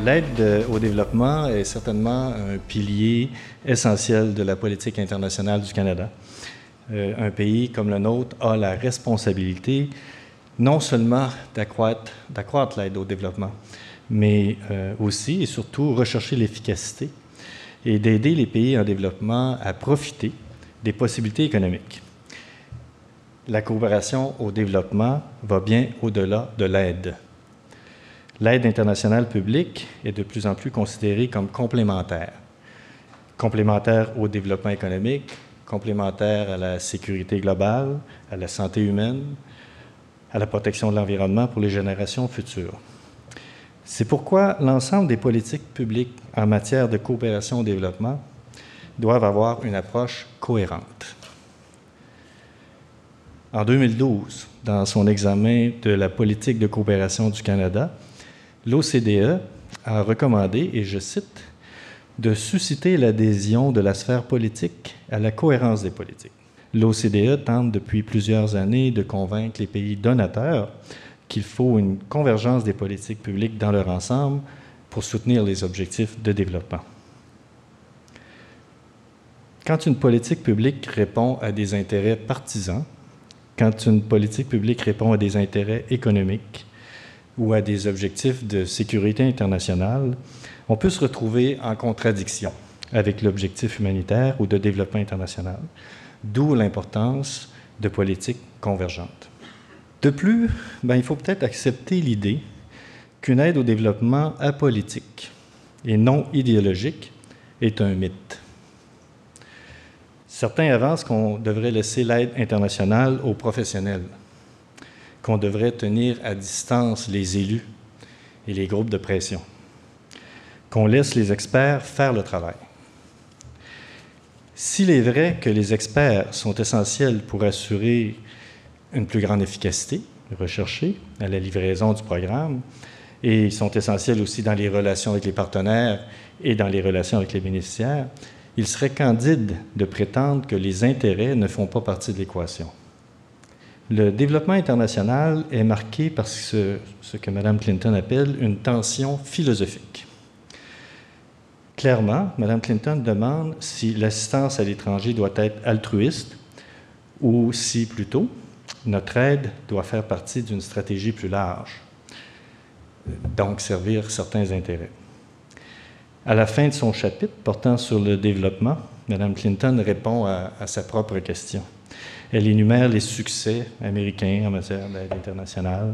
L'aide au développement est certainement un pilier essentiel de la politique internationale du Canada. Un pays comme le nôtre a la responsabilité non seulement d'accroître l'aide au développement, mais aussi et surtout rechercher l'efficacité et d'aider les pays en développement à profiter des possibilités économiques. La coopération au développement va bien au-delà de l'aide. L'aide internationale publique est de plus en plus considérée comme complémentaire. Complémentaire au développement économique, complémentaire à la sécurité globale, à la santé humaine, à la protection de l'environnement pour les générations futures. C'est pourquoi l'ensemble des politiques publiques en matière de coopération au développement doivent avoir une approche cohérente. En 2012, dans son examen de la politique de coopération du Canada, l'OCDE a recommandé, et je cite, « de susciter l'adhésion de la sphère politique à la cohérence des politiques ». L'OCDE tente depuis plusieurs années de convaincre les pays donateurs qu'il faut une convergence des politiques publiques dans leur ensemble pour soutenir les objectifs de développement. Quand une politique publique répond à des intérêts partisans, quand une politique publique répond à des intérêts économiques, ou à des objectifs de sécurité internationale, on peut se retrouver en contradiction avec l'objectif humanitaire ou de développement international, d'où l'importance de politiques convergentes. De plus, il faut peut-être accepter l'idée qu'une aide au développement apolitique et non idéologique est un mythe. Certains avancent qu'on devrait laisser l'aide internationale aux professionnels, qu'on devrait tenir à distance les élus et les groupes de pression, qu'on laisse les experts faire le travail. S'il est vrai que les experts sont essentiels pour assurer une plus grande efficacité recherchée à la livraison du programme, et ils sont essentiels aussi dans les relations avec les partenaires et dans les relations avec les bénéficiaires, il serait candide de prétendre que les intérêts ne font pas partie de l'équation. Le développement international est marqué par ce que Mme Clinton appelle une tension philosophique. Clairement, Mme Clinton demande si l'assistance à l'étranger doit être altruiste ou si, plutôt, notre aide doit faire partie d'une stratégie plus large, donc servir certains intérêts. À la fin de son chapitre portant sur le développement, Mme Clinton répond à sa propre question. Elle énumère les succès américains en matière d'aide internationale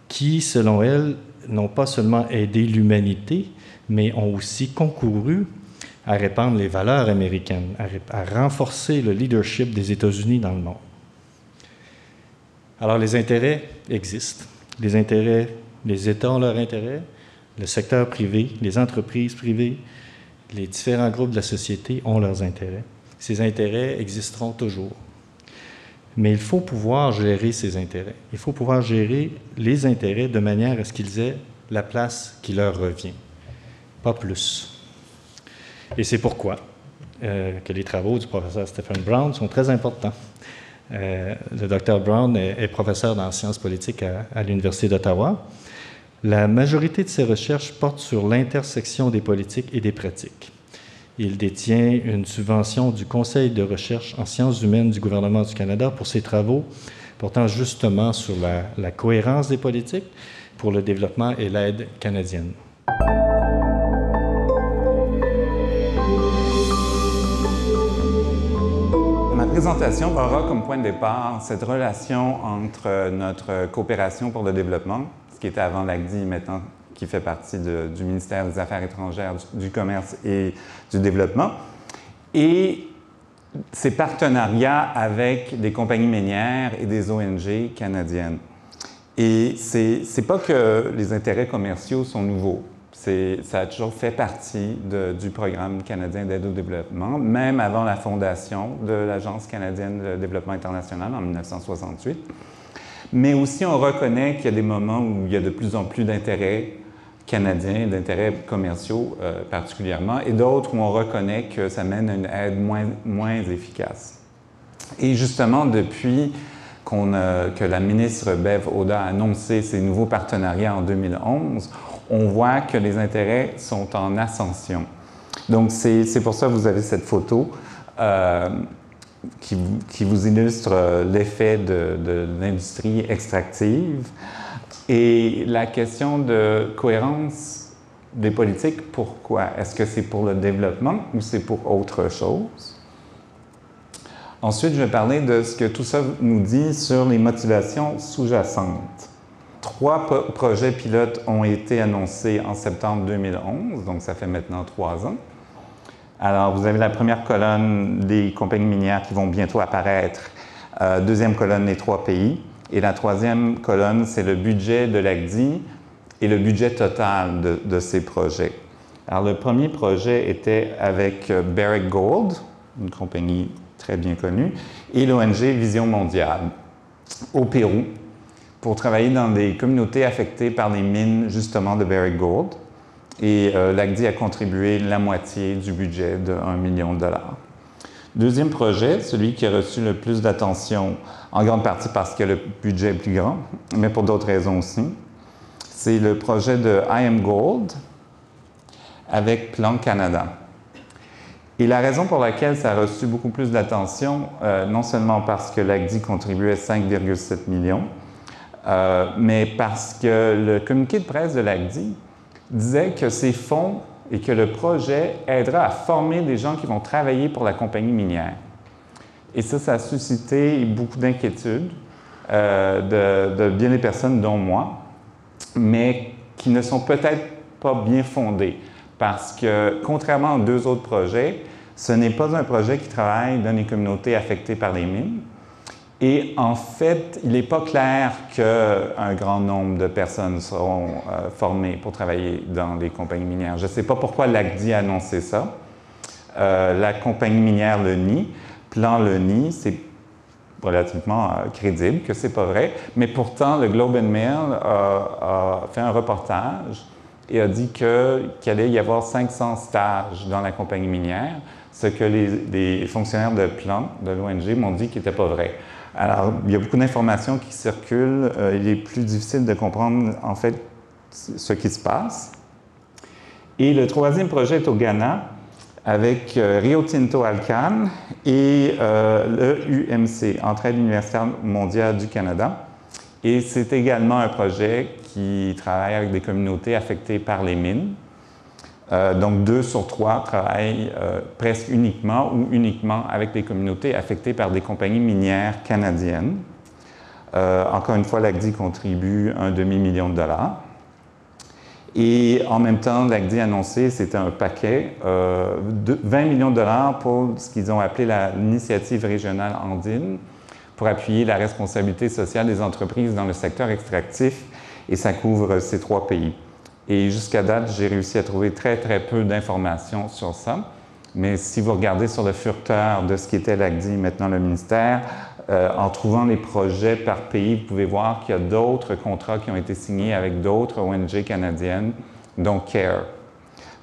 qui, selon elle, n'ont pas seulement aidé l'humanité, mais ont aussi concouru à répandre les valeurs américaines, à renforcer le leadership des États-Unis dans le monde. Alors, les intérêts existent. Les États ont leurs intérêts, le secteur privé, les entreprises privées, les différents groupes de la société ont leurs intérêts. Ces intérêts existeront toujours. Mais il faut pouvoir gérer ces intérêts. Il faut pouvoir gérer les intérêts de manière à ce qu'ils aient la place qui leur revient, pas plus. Et c'est pourquoi que les travaux du professeur Stephen Brown sont très importants. Le Dr Brown est professeur en sciences politiques à l'Université d'Ottawa. La majorité de ses recherches portent sur l'intersection des politiques et des pratiques. Il détient une subvention du Conseil de recherche en sciences humaines du gouvernement du Canada pour ses travaux portant justement sur la cohérence des politiques pour le développement et l'aide canadienne. Ma présentation aura comme point de départ cette relation entre notre coopération pour le développement, ce qui était avant l'ACDI, maintenant qui fait partie du ministère des Affaires étrangères, du Commerce et du Développement, et ces partenariats avec des compagnies minières et des ONG canadiennes. Et c'est pas que les intérêts commerciaux sont nouveaux. Ça a toujours fait partie du programme canadien d'aide au développement, même avant la fondation de l'Agence canadienne de développement international en 1968. Mais aussi, on reconnaît qu'il y a des moments où il y a de plus en plus d'intérêts canadiens, d'intérêts commerciaux particulièrement, et d'autres où on reconnaît que ça mène à une aide moins efficace. Et justement, depuis que la ministre Bev Oda a annoncé ces nouveaux partenariats en 2011, on voit que les intérêts sont en ascension. Donc, c'est pour ça que vous avez cette photo qui vous illustre l'effet de l'industrie extractive. Et la question de cohérence des politiques, pourquoi? Est-ce que c'est pour le développement ou c'est pour autre chose? Ensuite, je vais parler de ce que tout ça nous dit sur les motivations sous-jacentes. 3 projets pilotes ont été annoncés en septembre 2011, donc ça fait maintenant 3 ans. Alors, vous avez la première colonne des compagnies minières qui vont bientôt apparaître. Deuxième colonne, les 3 pays. Et la troisième colonne, c'est le budget de l'ACDI et le budget total de ces projets. Alors, le premier projet était avec Barrick Gold, une compagnie très bien connue, et l'ONG Vision Mondiale, au Pérou, pour travailler dans des communautés affectées par les mines, justement, de Barrick Gold. Et l'ACDI a contribué la moitié du budget de $1 million. Deuxième projet, celui qui a reçu le plus d'attention, en grande partie parce que le budget est plus grand, mais pour d'autres raisons aussi, c'est le projet de IAMGOLD avec Plan Canada. Et la raison pour laquelle ça a reçu beaucoup plus d'attention, non seulement parce que l'ACDI contribuait 5,7 millions, mais parce que le communiqué de presse de l'ACDI disait que ces fonds et que le projet aidera à former des gens qui vont travailler pour la compagnie minière. Et ça a suscité beaucoup d'inquiétudes de bien des personnes, dont moi, mais qui ne sont peut-être pas bien fondées. Parce que, contrairement aux 2 autres projets, ce n'est pas un projet qui travaille dans les communautés affectées par les mines. Et en fait, il n'est pas clair qu'un grand nombre de personnes seront formées pour travailler dans les compagnies minières. Je ne sais pas pourquoi l'ACDI a annoncé ça. La compagnie minière le nie. Plan le nie. C'est relativement crédible que ce n'est pas vrai. Mais pourtant, le Globe and Mail a fait un reportage et a dit qu'il allait y avoir 500 stages dans la compagnie minière, ce que les fonctionnaires de Plan, de l'ONG, m'ont dit qui n'était pas vrai. Alors, il y a beaucoup d'informations qui circulent. Il est plus difficile de comprendre, en fait, ce qui se passe. Et le troisième projet est au Ghana, avec Rio Tinto Alcan et le UMC, Entraide universitaire mondiale du Canada. Et c'est également un projet qui travaille avec des communautés affectées par les mines. Donc, 2 sur 3 travaillent presque uniquement ou uniquement avec des communautés affectées par des compagnies minières canadiennes. Encore une fois, l'ACDI contribue $1 demi-million. Et en même temps, l'ACDI a annoncé, c'était un paquet, de $20 millions pour ce qu'ils ont appelé l'initiative régionale andine, pour appuyer la responsabilité sociale des entreprises dans le secteur extractif, et ça couvre ces 3 pays. Et jusqu'à date, j'ai réussi à trouver très, très peu d'informations sur ça. Mais si vous regardez sur le furteur de ce qui était l'ACDI, maintenant le ministère, en trouvant les projets par pays, vous pouvez voir qu'il y a d'autres contrats qui ont été signés avec d'autres ONG canadiennes, dont CARE.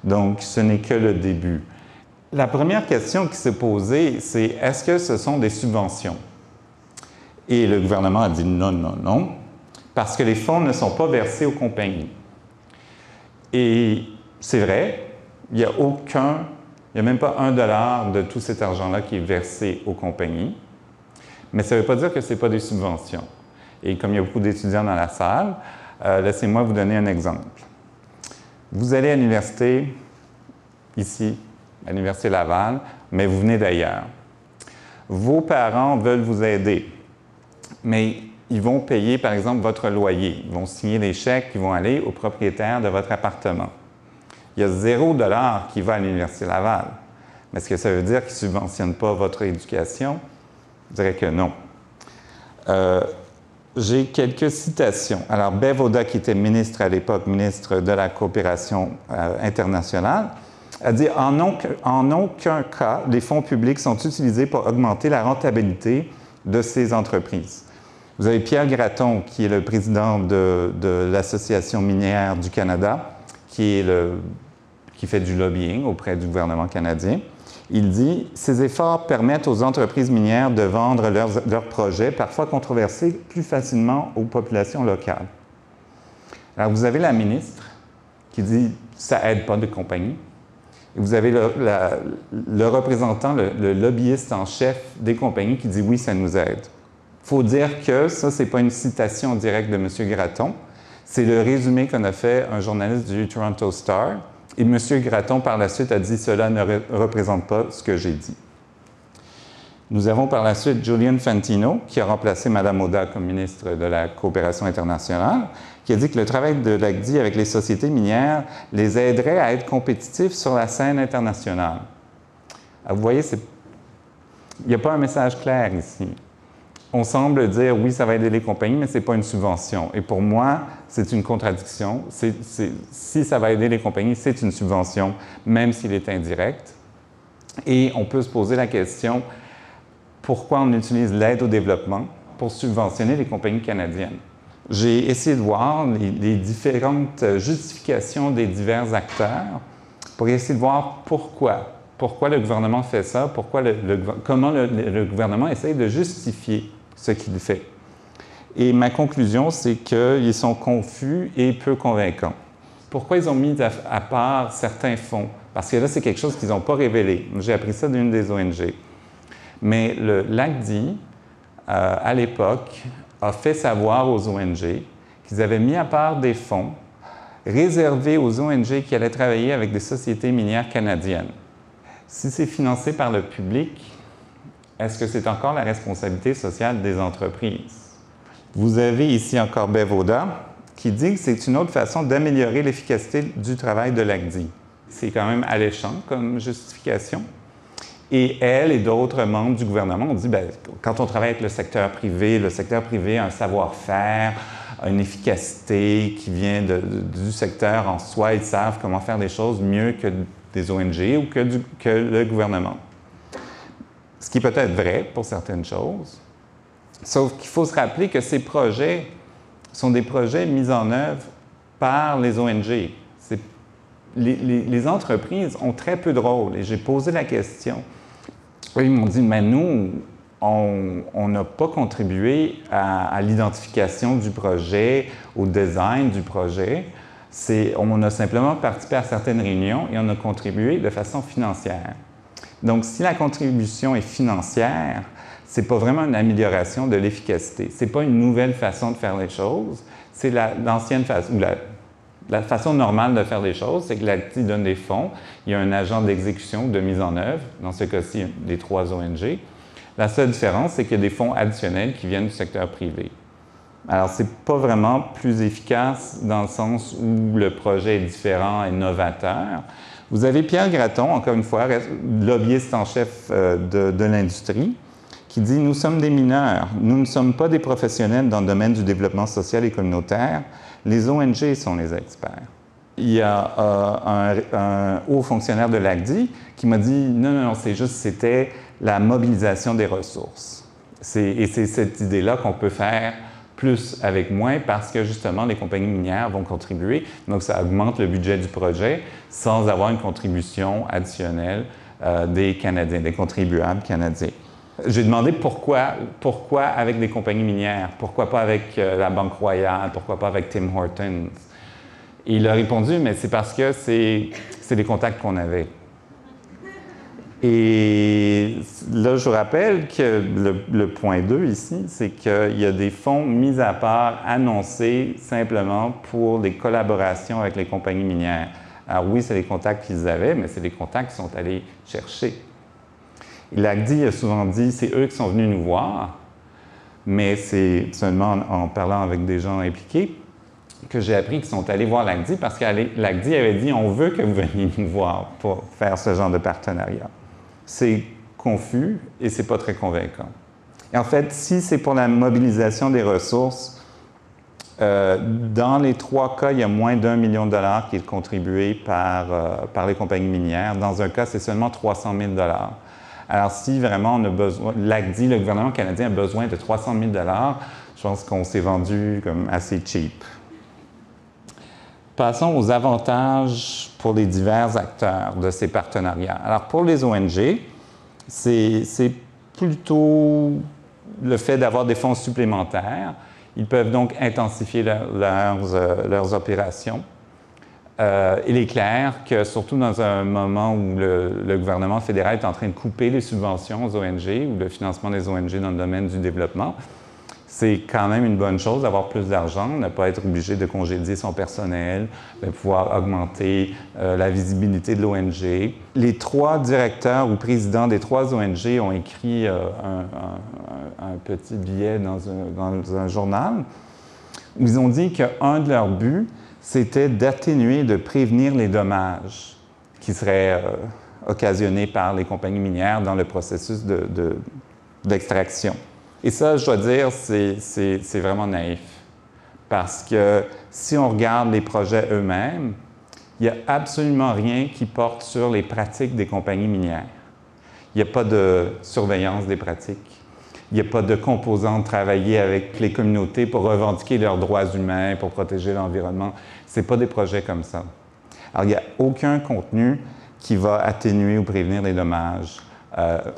Donc, ce n'est que le début. La première question qui s'est posée, c'est est-ce que ce sont des subventions? Et le gouvernement a dit non, non, non, parce que les fonds ne sont pas versés aux compagnies. Et c'est vrai, il n'y a même pas $1 de tout cet argent-là qui est versé aux compagnies. Mais ça ne veut pas dire que ce n'est pas des subventions. Et comme il y a beaucoup d'étudiants dans la salle, laissez-moi vous donner un exemple. Vous allez à l'université, ici, à l'Université Laval, mais vous venez d'ailleurs. Vos parents veulent vous aider, mais ils vont payer, par exemple, votre loyer. Ils vont signer les chèques qui vont aller au propriétaire de votre appartement. Il y a $0 qui va à l'Université Laval. Mais est-ce que ça veut dire qu'ils ne subventionnent pas votre éducation? Je dirais que non. J'ai quelques citations. Alors, Bev Oda, qui était ministre à l'époque, ministre de la coopération internationale, a dit « En aucun cas, les fonds publics sont utilisés pour augmenter la rentabilité de ces entreprises. » Vous avez Pierre Gratton, qui est le président de l'Association minière du Canada, qui fait du lobbying auprès du gouvernement canadien. Il dit « Ces efforts permettent aux entreprises minières de vendre leurs projets, parfois controversés, plus facilement aux populations locales. » Alors, vous avez la ministre qui dit « Ça n'aide pas de compagnie ». Et vous avez le représentant, le lobbyiste en chef des compagnies qui dit « Oui, ça nous aide ». Il faut dire que ça, ce n'est pas une citation directe de M. Gratton. C'est le résumé qu'en a fait un journaliste du Toronto Star. Et M. Gratton, par la suite, a dit « Cela ne représente pas ce que j'ai dit ». Nous avons par la suite Julian Fantino, qui a remplacé Mme Oda comme ministre de la Coopération internationale, qui a dit que le travail de l'ACDI avec les sociétés minières les aiderait à être compétitifs sur la scène internationale. Alors, vous voyez, il n'y a pas un message clair ici. On semble dire, oui, ça va aider les compagnies, mais ce n'est pas une subvention. Et pour moi, c'est une contradiction. Si ça va aider les compagnies, c'est une subvention, même s'il est indirect. Et on peut se poser la question, pourquoi on utilise l'aide au développement pour subventionner les compagnies canadiennes? J'ai essayé de voir les différentes justifications des divers acteurs pour essayer de voir pourquoi. Pourquoi le gouvernement fait ça? Comment le gouvernement essaye de justifier ce qu'il fait. Et ma conclusion, c'est qu'ils sont confus et peu convaincants. Pourquoi ils ont mis à part certains fonds? Parce que là, c'est quelque chose qu'ils n'ont pas révélé. J'ai appris ça d'une des ONG. Mais l'ACDI, à l'époque, a fait savoir aux ONG qu'ils avaient mis à part des fonds réservés aux ONG qui allaient travailler avec des sociétés minières canadiennes. Si c'est financé par le public, est-ce que c'est encore la responsabilité sociale des entreprises? Vous avez ici encore Bev Oda qui dit que c'est une autre façon d'améliorer l'efficacité du travail de l'ACDI. C'est quand même alléchant comme justification. Et elle et d'autres membres du gouvernement ont dit, bien, quand on travaille avec le secteur privé a un savoir-faire, une efficacité qui vient du secteur en soi. Ils savent comment faire des choses mieux que des ONG ou que le gouvernement. Ce qui peut être vrai pour certaines choses. Sauf qu'il faut se rappeler que ces projets sont des projets mis en œuvre par les ONG. Les entreprises ont très peu de rôle. Et j'ai posé la question. Eux, ils m'ont dit, mais nous, on n'a pas contribué à l'identification du projet, au design du projet. On a simplement participé à certaines réunions et on a contribué de façon financière. Donc, si la contribution est financière, ce n'est pas vraiment une amélioration de l'efficacité. Ce n'est pas une nouvelle façon de faire les choses. C'est l'ancienne façon, ou la façon normale de faire les choses, c'est que l'ACDI donne des fonds, il y a un agent d'exécution, de mise en œuvre, dans ce cas-ci, les 3 ONG. La seule différence, c'est qu'il y a des fonds additionnels qui viennent du secteur privé. Alors, ce n'est pas vraiment plus efficace dans le sens où le projet est différent et novateur. Vous avez Pierre Gratton, encore une fois, lobbyiste en chef de l'industrie, qui dit « Nous sommes des mineurs, nous ne sommes pas des professionnels dans le domaine du développement social et communautaire. Les ONG sont les experts. » Il y a un haut fonctionnaire de l'ACDI qui m'a dit « Non, c'était la mobilisation des ressources. » Et c'est cette idée-là qu'on peut faire plus avec moins parce que justement les compagnies minières vont contribuer. Donc ça augmente le budget du projet sans avoir une contribution additionnelle des Canadiens, des contribuables canadiens. J'ai demandé pourquoi avec des compagnies minières, pourquoi pas avec la Banque Royale, pourquoi pas avec Tim Hortons. Et il a répondu, mais c'est parce que c'est les contacts qu'on avait. Et là, je vous rappelle que le point 2 ici, c'est qu'il y a des fonds mis à part, annoncés simplement pour des collaborations avec les compagnies minières. Alors oui, c'est les contacts qu'ils avaient, mais c'est les contacts qu'ils sont allés chercher. L'ACDI a souvent dit, c'est eux qui sont venus nous voir, mais c'est seulement en parlant avec des gens impliqués que j'ai appris qu'ils sont allés voir l'ACDI parce que l'ACDI avait dit, on veut que vous veniez nous voir pour faire ce genre de partenariat. C'est confus et c'est pas très convaincant. Et en fait, si c'est pour la mobilisation des ressources, dans les 3 cas, il y a moins d'1 million de dollars qui est contribué par les compagnies minières. Dans un cas, c'est seulement 300 000 dollars. Alors, si vraiment on a besoin, l'ACDI, le gouvernement canadien, a besoin de 300 000 dollars, je pense qu'on s'est vendu comme assez cheap. Passons aux avantages pour les divers acteurs de ces partenariats. Alors, pour les ONG, c'est plutôt le fait d'avoir des fonds supplémentaires. Ils peuvent donc intensifier leurs opérations. Il est clair que, surtout dans un moment où le gouvernement fédéral est en train de couper les subventions aux ONG ou le financement des ONG dans le domaine du développement, c'est quand même une bonne chose d'avoir plus d'argent, ne pas être obligé de congédier son personnel, de pouvoir augmenter la visibilité de l'ONG. Les 3 directeurs ou présidents des 3 ONG ont écrit un petit billet dans un journal où ils ont dit qu'un de leurs buts, c'était d'atténuer, de prévenir les dommages qui seraient occasionnés par les compagnies minières dans le processus d'extraction. Et ça, je dois dire, c'est vraiment naïf. Parce que si on regarde les projets eux-mêmes, il n'y a absolument rien qui porte sur les pratiques des compagnies minières. Il n'y a pas de surveillance des pratiques. Il n'y a pas de composante travailler avec les communautés pour revendiquer leurs droits humains, pour protéger l'environnement. Ce n'est pas des projets comme ça. Alors, il n'y a aucun contenu qui va atténuer ou prévenir les dommages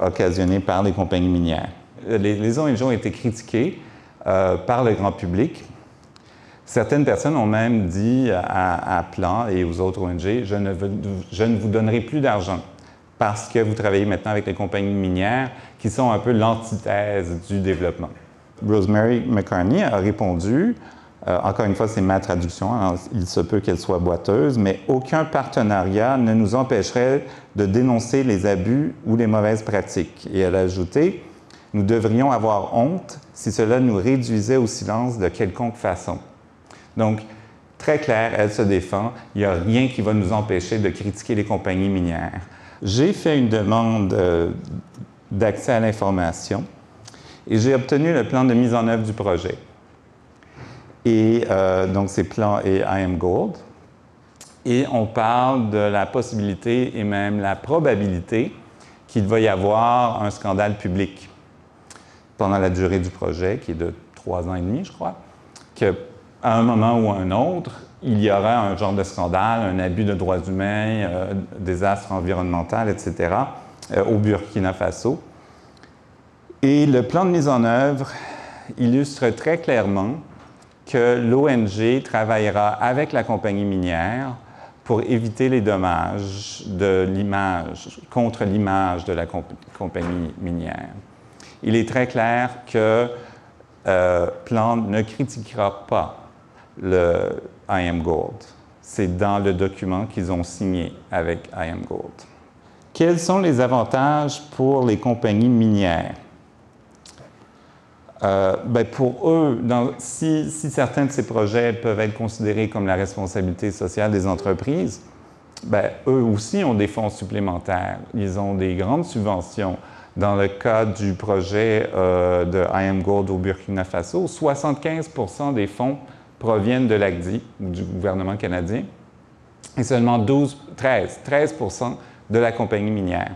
occasionnés par les compagnies minières. Les ONG ont été critiquées par le grand public. Certaines personnes ont même dit à Plan et aux autres ONG, je ne vous donnerai plus d'argent parce que vous travaillez maintenant avec les compagnies minières qui sont un peu l'antithèse du développement. Rosemary McCartney a répondu, encore une fois, c'est ma traduction, hein, il se peut qu'elle soit boiteuse, mais aucun partenariat ne nous empêcherait de dénoncer les abus ou les mauvaises pratiques. Et elle a ajouté, nous devrions avoir honte si cela nous réduisait au silence de quelconque façon. Donc, très clair, elle se défend. Il n'y a rien qui va nous empêcher de critiquer les compagnies minières. J'ai fait une demande d'accès à l'information et j'ai obtenu le plan de mise en œuvre du projet. Et donc, c'est Plan et IAMGOLD. Et on parle de la possibilité et même la probabilité qu'il va y avoir un scandale public pendant la durée du projet, qui est de 3 ans et demi, je crois, qu'à un moment ou à un autre, il y aura un genre de scandale, un abus de droits humains, désastre environnemental, etc., au Burkina Faso. Et le plan de mise en œuvre illustre très clairement que l'ONG travaillera avec la compagnie minière pour éviter les dommages de l'image, contre l'image de la compagnie minière. Il est très clair que Plan ne critiquera pas le IAMGOLD. C'est dans le document qu'ils ont signé avec IAMGOLD. Quels sont les avantages pour les compagnies minières? Pour eux, si certains de ces projets peuvent être considérés comme la responsabilité sociale des entreprises, eux aussi ont des fonds supplémentaires. Ils ont des grandes subventions. Dans le cas du projet de IAMGOLD au Burkina Faso, 75% des fonds proviennent de l'ACDI, du gouvernement canadien, et seulement 13% de la compagnie minière.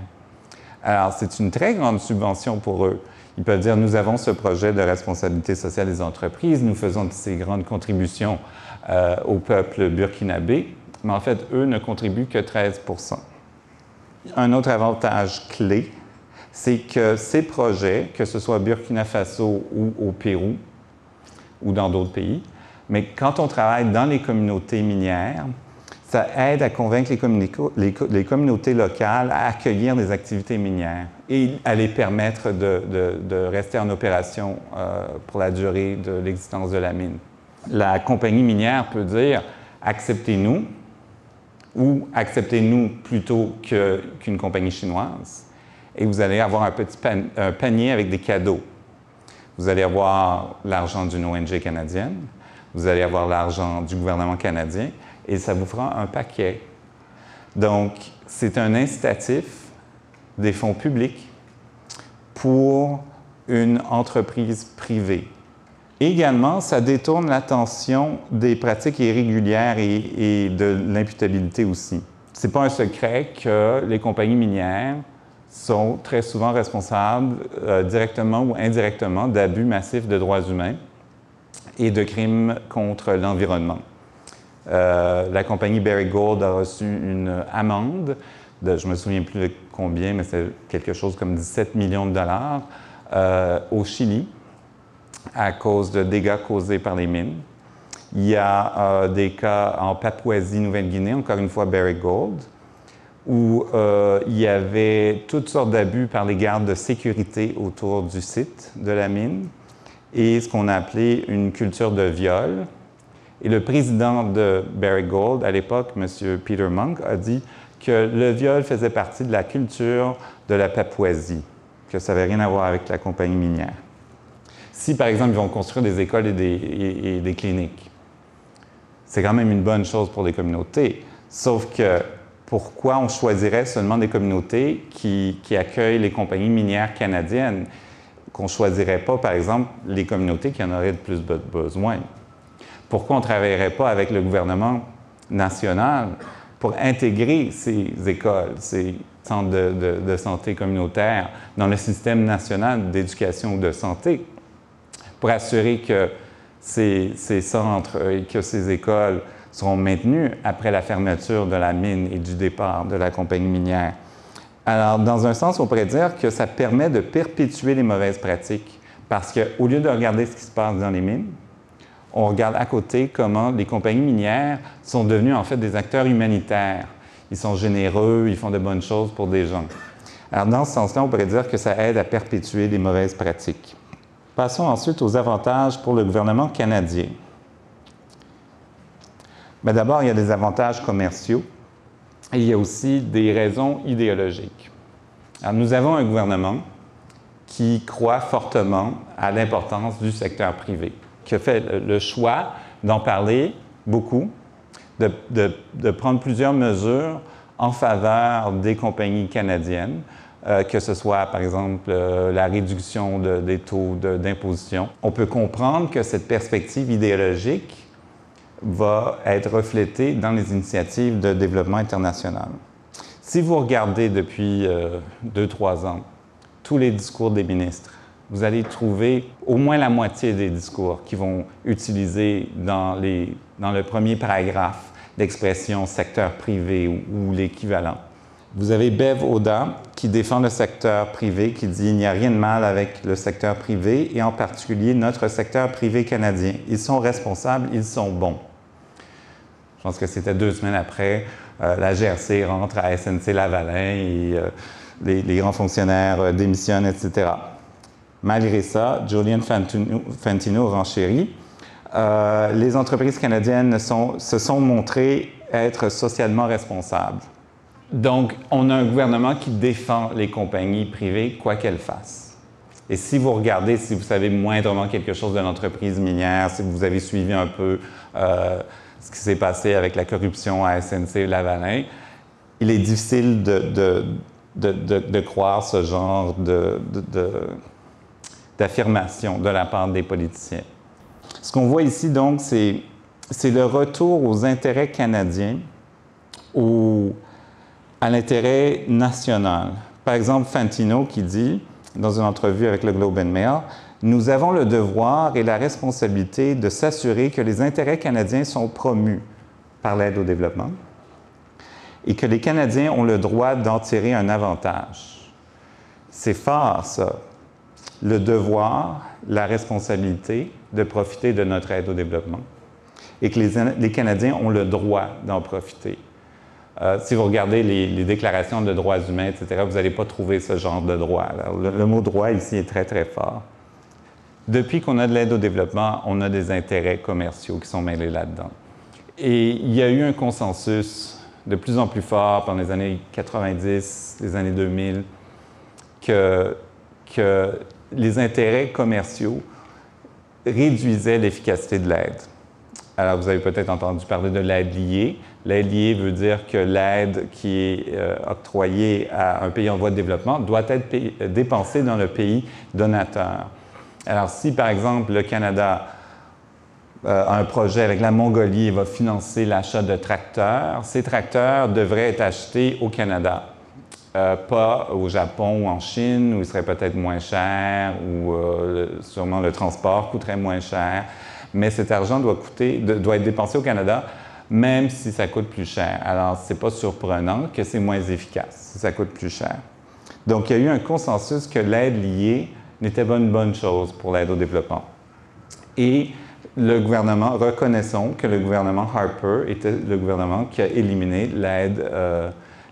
Alors, c'est une très grande subvention pour eux. Ils peuvent dire, nous avons ce projet de responsabilité sociale des entreprises, nous faisons ces grandes contributions au peuple burkinabé, mais en fait, eux ne contribuent que 13%. Un autre avantage clé, c'est que ces projets, que ce soit au Burkina Faso ou au Pérou ou dans d'autres pays, mais quand on travaille dans les communautés minières, ça aide à convaincre les communautés locales à accueillir des activités minières et à les permettre de rester en opération pour la durée de l'existence de la mine. La compagnie minière peut dire « acceptez-nous » ou « acceptez-nous plutôt qu'une compagnie chinoise » et vous allez avoir un petit panier avec des cadeaux. Vous allez avoir l'argent d'une ONG canadienne, vous allez avoir l'argent du gouvernement canadien, et ça vous fera un paquet. Donc, c'est un incitatif des fonds publics pour une entreprise privée. Également, ça détourne l'attention des pratiques irrégulières et de l'imputabilité aussi. Ce n'est pas un secret que les compagnies minières sont très souvent responsables, directement ou indirectement, d'abus massifs de droits humains et de crimes contre l'environnement. La compagnie Barrick Gold a reçu une amende de, je ne me souviens plus de combien, mais c'est quelque chose comme 17 millions de dollars au Chili à cause de dégâts causés par les mines. Il y a des cas en Papouasie-Nouvelle-Guinée, encore une fois Barrick Gold, où il y avait toutes sortes d'abus par les gardes de sécurité autour du site de la mine et ce qu'on a appelé une culture de viol. Et le président de Barrick Gold, à l'époque, M. Peter Monk, a dit que le viol faisait partie de la culture de la Papouasie, que ça n'avait rien à voir avec la compagnie minière. Si, par exemple, ils vont construire des écoles et des cliniques, c'est quand même une bonne chose pour les communautés. Sauf que pourquoi on choisirait seulement des communautés qui accueillent les compagnies minières canadiennes, qu'on ne choisirait pas, par exemple, les communautés qui en auraient de plus besoin? Pourquoi on ne travaillerait pas avec le gouvernement national pour intégrer ces écoles, ces centres de santé communautaires dans le système national d'éducation ou de santé, pour assurer que ces centres et que ces écoles seront maintenus après la fermeture de la mine et du départ de la compagnie minière? Alors, dans un sens, on pourrait dire que ça permet de perpétuer les mauvaises pratiques parce qu'au lieu de regarder ce qui se passe dans les mines, on regarde à côté comment les compagnies minières sont devenues en fait des acteurs humanitaires. Ils sont généreux, ils font de bonnes choses pour des gens. Alors, dans ce sens-là, on pourrait dire que ça aide à perpétuer les mauvaises pratiques. Passons ensuite aux avantages pour le gouvernement canadien. Mais d'abord, il y a des avantages commerciaux et il y a aussi des raisons idéologiques. Alors, nous avons un gouvernement qui croit fortement à l'importance du secteur privé, qui a fait le choix d'en parler beaucoup, de prendre plusieurs mesures en faveur des compagnies canadiennes, que ce soit, par exemple, la réduction des taux d'imposition. On peut comprendre que cette perspective idéologique va être reflétée dans les initiatives de développement international. Si vous regardez depuis 2-3 ans tous les discours des ministres, vous allez trouver au moins la moitié des discours qui vont utiliser dans le premier paragraphe l'expression secteur privé ou l'équivalent. Vous avez Bev Oda qui défend le secteur privé, qui dit « Il n'y a rien de mal avec le secteur privé et en particulier notre secteur privé canadien. Ils sont responsables, ils sont bons. » Je pense que c'était 2 semaines après, la GRC rentre à SNC-Lavalin et les grands fonctionnaires démissionnent, etc. Malgré ça, Jolyon Fantino renchérit. Les entreprises canadiennes se sont montrées être socialement responsables. Donc, on a un gouvernement qui défend les compagnies privées, quoi qu'elles fassent. Et si vous regardez, si vous savez moindrement quelque chose de l'entreprise minière, si vous avez suivi un peu ce qui s'est passé avec la corruption à SNC-Lavalin, il est difficile de croire ce genre d'affirmation de la part des politiciens. Ce qu'on voit ici, donc, c'est le retour aux intérêts canadiens, à l'intérêt national. Par exemple, Fantino qui dit, dans une entrevue avec le Globe and Mail, « Nous avons le devoir et la responsabilité de s'assurer que les intérêts canadiens sont promus par l'aide au développement et que les Canadiens ont le droit d'en tirer un avantage. » C'est fort, ça. Le devoir, la responsabilité de profiter de notre aide au développement et que les Canadiens ont le droit d'en profiter. Si vous regardez les déclarations de droits humains, etc., vous n'allez pas trouver ce genre de droit. Alors, le mot « droit » ici est très, très fort. Depuis qu'on a de l'aide au développement, on a des intérêts commerciaux qui sont mêlés là-dedans. Et il y a eu un consensus de plus en plus fort pendant les années 90, les années 2000, que les intérêts commerciaux réduisaient l'efficacité de l'aide. Alors, vous avez peut-être entendu parler de l'aide liée. L'aide liée veut dire que l'aide qui est octroyée à un pays en voie de développement doit être dépensée dans le pays donateur. Alors, si, par exemple, le Canada a un projet avec la Mongolie et va financer l'achat de tracteurs, ces tracteurs devraient être achetés au Canada. Pas au Japon ou en Chine, où ils seraient peut-être moins chers, ou sûrement le transport coûterait moins cher. Mais cet argent doit être dépensé au Canada, même si ça coûte plus cher. Alors, ce n'est pas surprenant que c'est moins efficace si ça coûte plus cher. Donc, il y a eu un consensus que l'aide liée n'était pas une bonne chose pour l'aide au développement. Et le gouvernement, reconnaissons que le gouvernement Harper était le gouvernement qui a éliminé l'aide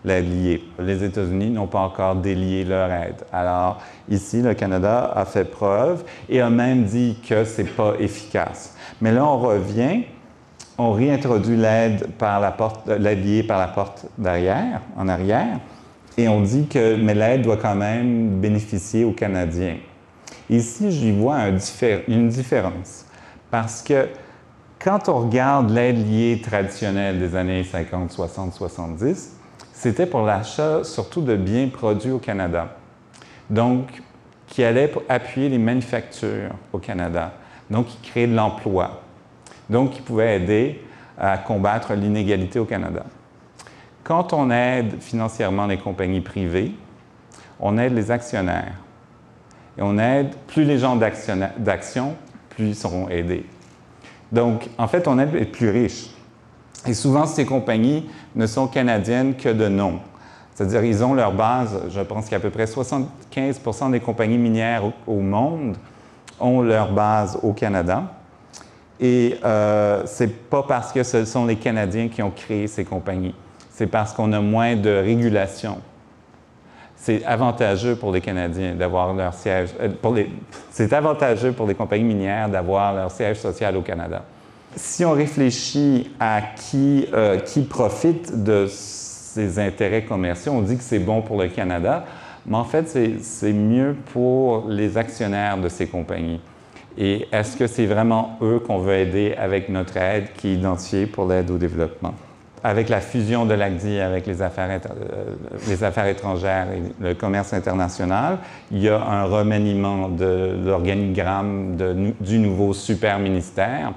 liée. Les États-Unis n'ont pas encore délié leur aide. Alors, ici, le Canada a fait preuve et a même dit que ce n'est pas efficace. Mais là, on revient, on réintroduit l'aide liée par la porte d'arrière, en arrière, et on dit que mais l'aide doit quand même bénéficier aux Canadiens. Ici, j'y vois une différence. Parce que quand on regarde l'aide liée traditionnelle des années 50, 60, 70, c'était pour l'achat surtout de biens produits au Canada. Donc, qui allaient appuyer les manufactures au Canada. Donc, qui créaient de l'emploi. Donc, qui pouvaient aider à combattre l'inégalité au Canada. Quand on aide financièrement les compagnies privées, on aide les actionnaires. Et on aide, plus les gens d'action, plus ils seront aidés. Donc, en fait, on aide les plus riches. Et souvent, ces compagnies ne sont canadiennes que de nom. C'est-à-dire, ils ont leur base, je pense qu'il y a à peu près 75% des compagnies minières au monde ont leur base au Canada. Et ce n'est pas parce que ce sont les Canadiens qui ont créé ces compagnies. C'est parce qu'on a moins de régulation. C'est avantageux pour les Canadiens d'avoir leur siège... c'est avantageux pour les compagnies minières d'avoir leur siège social au Canada. Si on réfléchit à qui profite de ces intérêts commerciaux, on dit que c'est bon pour le Canada, mais en fait, c'est mieux pour les actionnaires de ces compagnies. Et est-ce que c'est vraiment eux qu'on veut aider avec notre aide qui est identifiée pour l'aide au développement? Avec la fusion de l'ACDI avec les affaires étrangères et le commerce international, il y a un remaniement de l'organigramme du nouveau super-ministère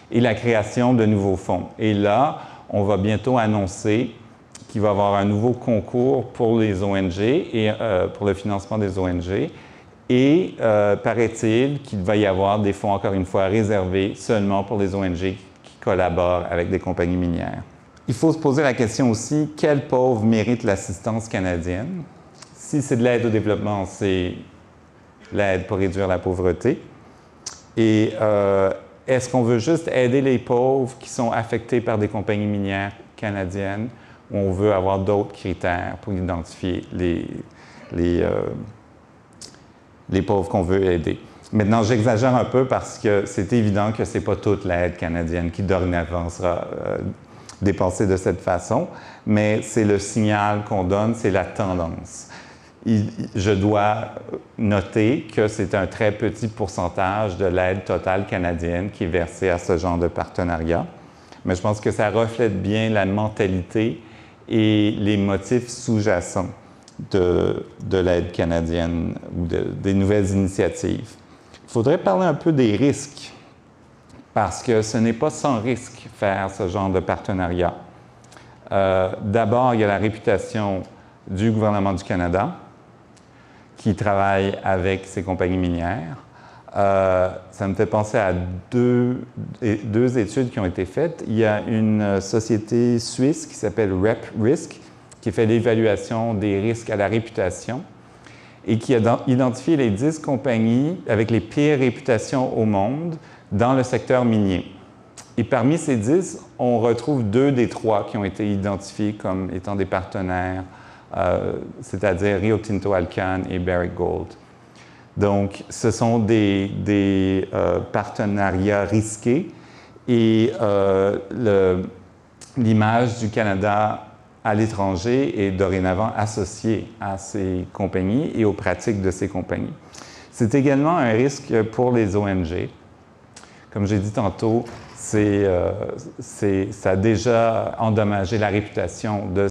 et la création de nouveaux fonds. Et là, on va bientôt annoncer qu'il va y avoir un nouveau concours pour les ONG et pour le financement des ONG. Et paraît-il qu'il va y avoir des fonds, encore une fois, réservés seulement pour les ONG qui collaborent avec des compagnies minières. Il faut se poser la question aussi, quels pauvres méritent l'assistance canadienne? Si c'est de l'aide au développement, c'est l'aide pour réduire la pauvreté. Et est-ce qu'on veut juste aider les pauvres qui sont affectés par des compagnies minières canadiennes ou on veut avoir d'autres critères pour identifier les pauvres qu'on veut aider? Maintenant, j'exagère un peu parce que c'est évident que ce n'est pas toute l'aide canadienne qui dorénavant sera dépensée de cette façon, mais c'est le signal qu'on donne, c'est la tendance. Je dois noter que c'est un très petit pourcentage de l'aide totale canadienne qui est versée à ce genre de partenariat, mais je pense que ça reflète bien la mentalité et les motifs sous-jacents de l'aide canadienne ou des nouvelles initiatives. Il faudrait parler un peu des risques, parce que ce n'est pas sans risque faire ce genre de partenariat. D'abord, il y a la réputation du gouvernement du Canada, qui travaille avec ces compagnies minières. Ça me fait penser à deux études qui ont été faites. Il y a une société suisse qui s'appelle RepRisk, qui fait l'évaluation des risques à la réputation et qui a identifié les 10 compagnies avec les pires réputations au monde dans le secteur minier. Et parmi ces 10, on retrouve 2 des 3 qui ont été identifiés comme étant des partenaires, c'est-à-dire Rio Tinto Alcan et Barrick Gold. Donc, ce sont des partenariats risqués et l'image du Canada à l'étranger est dorénavant associée à ces compagnies et aux pratiques de ces compagnies. C'est également un risque pour les ONG. comme j'ai dit tantôt, ça a déjà endommagé la réputation de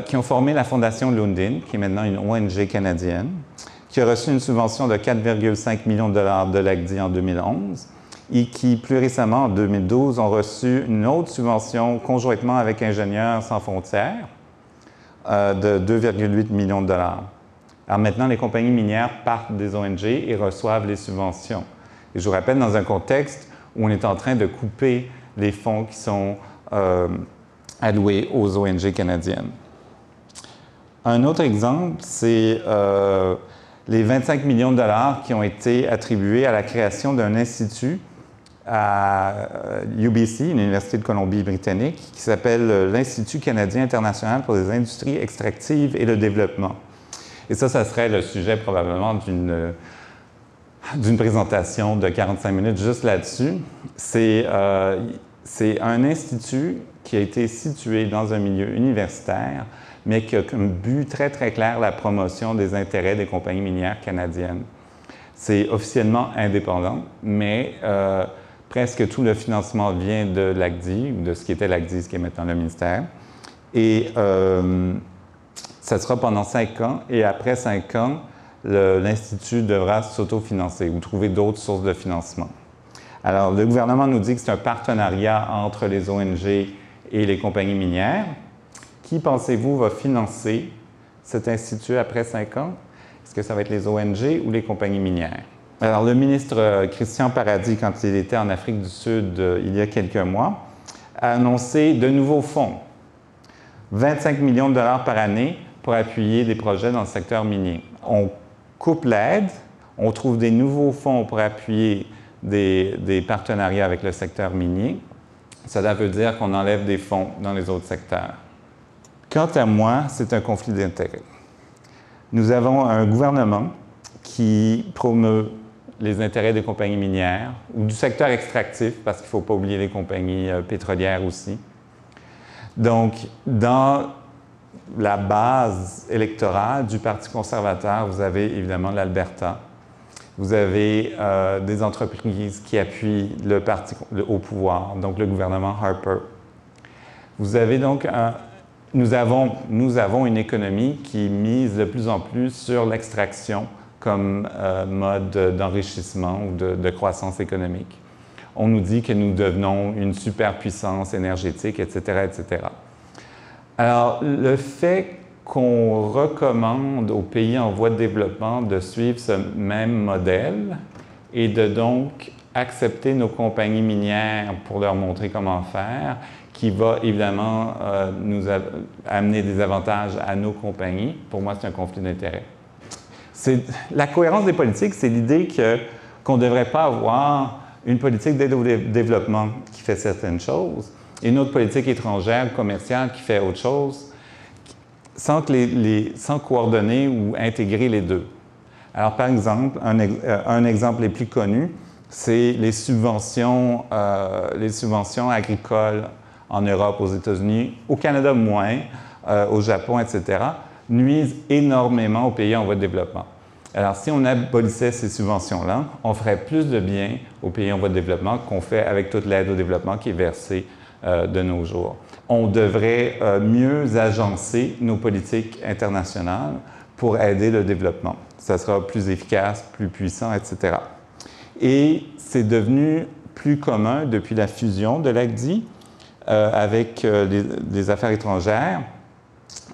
qui ont formé la Fondation Lundin, qui est maintenant une ONG canadienne, qui a reçu une subvention de 4,5 millions de dollars de l'ACDI en 2011 et qui, plus récemment, en 2012, ont reçu une autre subvention conjointement avec Ingénieurs sans frontières de 2,8 millions de dollars. Alors maintenant, les compagnies minières partent des ONG et reçoivent les subventions. Et je vous rappelle, dans un contexte où on est en train de couper les fonds qui sont alloués aux ONG canadiennes. Un autre exemple, c'est les 25 millions de dollars qui ont été attribués à la création d'un institut à UBC, l'Université de Colombie-Britannique, qui s'appelle l'Institut canadien international pour les industries extractives et le développement. Et ça serait le sujet probablement d'une présentation de 45 minutes juste là-dessus. C'est un institut qui a été situé dans un milieu universitaire, mais qui a comme but très, très clair la promotion des intérêts des compagnies minières canadiennes. C'est officiellement indépendant, mais presque tout le financement vient de l'ACDI, ou de ce qui était l'ACDI, ce qui est maintenant le ministère. Et ça sera pendant 5 ans, et après 5 ans, l'Institut devra s'autofinancer ou trouver d'autres sources de financement. Alors, le gouvernement nous dit que c'est un partenariat entre les ONG et les compagnies minières. Qui, pensez-vous, va financer cet institut après 5 ans? Est-ce que ça va être les ONG ou les compagnies minières? Alors, le ministre Christian Paradis, quand il était en Afrique du Sud il y a quelques mois, a annoncé de nouveaux fonds. 25 millions de dollars par année pour appuyer des projets dans le secteur minier. On coupe l'aide, on trouve des nouveaux fonds pour appuyer des partenariats avec le secteur minier. Cela veut dire qu'on enlève des fonds dans les autres secteurs. Quant à moi, c'est un conflit d'intérêts. Nous avons un gouvernement qui promeut les intérêts des compagnies minières ou du secteur extractif, parce qu'il ne faut pas oublier les compagnies pétrolières aussi. Donc, dans la base électorale du Parti conservateur, vous avez évidemment l'Alberta. Vous avez des entreprises qui appuient le parti au pouvoir, donc le gouvernement Harper. Vous avez donc nous avons une économie qui mise de plus en plus sur l'extraction comme mode d'enrichissement ou de croissance économique. On nous dit que nous devenons une superpuissance énergétique, etc., etc. Alors, le fait qu'on recommande aux pays en voie de développement de suivre ce même modèle et de donc accepter nos compagnies minières pour leur montrer comment faire, qui va évidemment nous amener des avantages à nos compagnies, pour moi, c'est un conflit d'intérêts. La cohérence des politiques, c'est l'idée qu'on ne devrait pas avoir une politique d'aide au développement qui fait certaines choses et une autre politique étrangère, commerciale, qui fait autre chose, sans coordonner ou intégrer les deux. Alors, par exemple, un exemple les plus connus, c'est les subventions agricoles en Europe, aux États-Unis, au Canada moins, au Japon, etc., nuisent énormément aux pays en voie de développement. Alors, si on abolissait ces subventions-là, on ferait plus de bien aux pays en voie de développement qu'on fait avec toute l'aide au développement qui est versée de nos jours. On devrait mieux agencer nos politiques internationales pour aider le développement. Ça sera plus efficace, plus puissant, etc. Et c'est devenu plus commun depuis la fusion de l'ACDI avec les Affaires étrangères.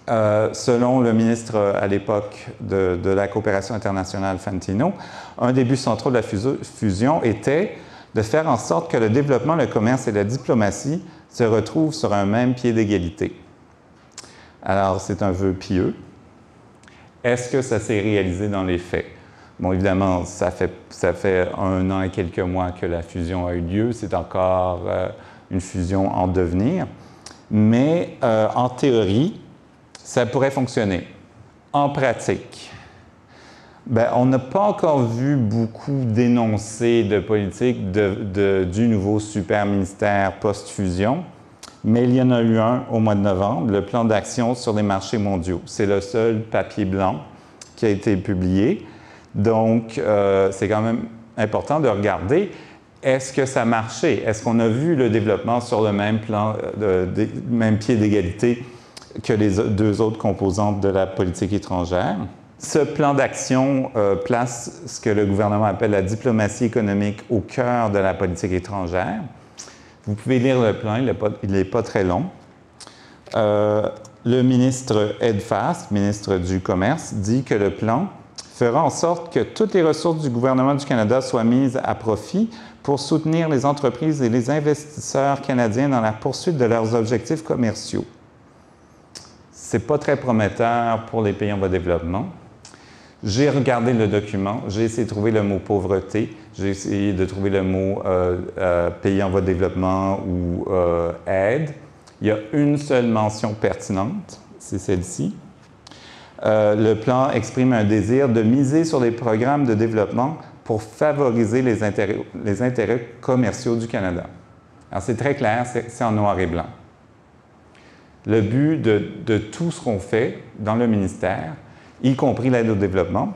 Selon le ministre à l'époque de la coopération internationale, Fantino, un des buts centraux de la fusion était de faire en sorte que le développement, le commerce et la diplomatie se retrouvent sur un même pied d'égalité. Alors, c'est un vœu pieux. Est-ce que ça s'est réalisé dans les faits? Bon, évidemment, ça fait 1 an et quelques mois que la fusion a eu lieu. C'est encore une fusion en devenir. Mais en théorie, ça pourrait fonctionner. En pratique, on n'a pas encore vu beaucoup d'énoncés de politique du nouveau super ministère post-fusion, mais il y en a eu un au mois de novembre, le plan d'action sur les marchés mondiaux. C'est le seul papier blanc qui a été publié. Donc, c'est quand même important de regarder, est-ce que ça marchait? Est-ce qu'on a vu le développement sur le même plan, même pied d'égalité que les 2 autres composantes de la politique étrangère? Ce plan d'action place ce que le gouvernement appelle la diplomatie économique au cœur de la politique étrangère. Vous pouvez lire le plan, il n'est pas très long. Le ministre Ed Fast, ministre du Commerce, dit que le plan fera en sorte que toutes les ressources du gouvernement du Canada soient mises à profit pour soutenir les entreprises et les investisseurs canadiens dans la poursuite de leurs objectifs commerciaux. C'est pas très prometteur pour les pays en voie de développement. J'ai regardé le document, j'ai essayé de trouver le mot pauvreté, j'ai essayé de trouver le mot pays en voie de développement ou aide. Il y a une seule mention pertinente, c'est celle-ci. Le plan exprime un désir de miser sur les programmes de développement pour favoriser les intérêts commerciaux du Canada. Alors c'est très clair, c'est en noir et blanc. Le but de tout ce qu'on fait dans le ministère, y compris l'aide au développement,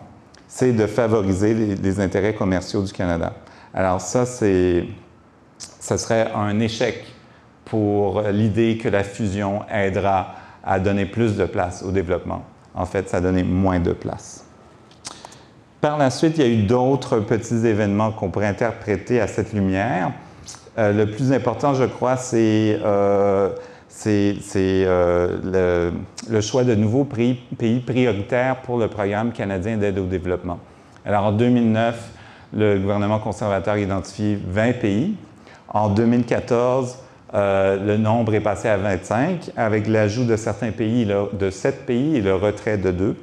c'est de favoriser les intérêts commerciaux du Canada. Alors ça serait un échec pour l'idée que la fusion aidera à donner plus de place au développement. En fait, ça a donné moins de place. Par la suite, il y a eu d'autres petits événements qu'on pourrait interpréter à cette lumière. Le plus important, je crois, c'est le choix de nouveaux pays prioritaires pour le programme canadien d'aide au développement. Alors, en 2009, le gouvernement conservateur a identifié 20 pays. En 2014, le nombre est passé à 25, avec l'ajout de certains pays, de 7 pays et le retrait de 2.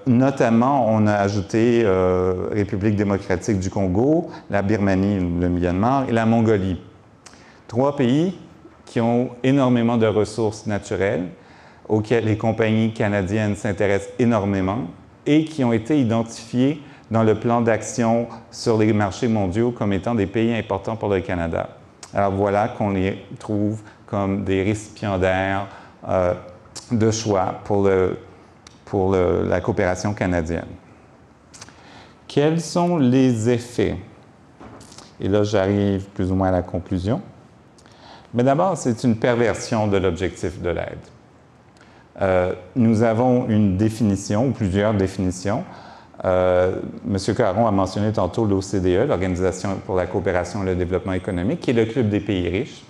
Notamment, on a ajouté République démocratique du Congo, la Birmanie, le Myanmar et la Mongolie. 3 pays qui ont énormément de ressources naturelles, auxquelles les compagnies canadiennes s'intéressent énormément et qui ont été identifiés dans le plan d'action sur les marchés mondiaux comme étant des pays importants pour le Canada. Alors voilà qu'on les trouve comme des récipiendaires de choix pour la coopération canadienne. Quels sont les effets? Et là, j'arrive plus ou moins à la conclusion. Mais d'abord, c'est une perversion de l'objectif de l'aide. Nous avons une définition, ou plusieurs définitions. M. Caron a mentionné tantôt l'OCDE, l'Organisation pour la coopération et le développement économique, qui est le club des pays riches,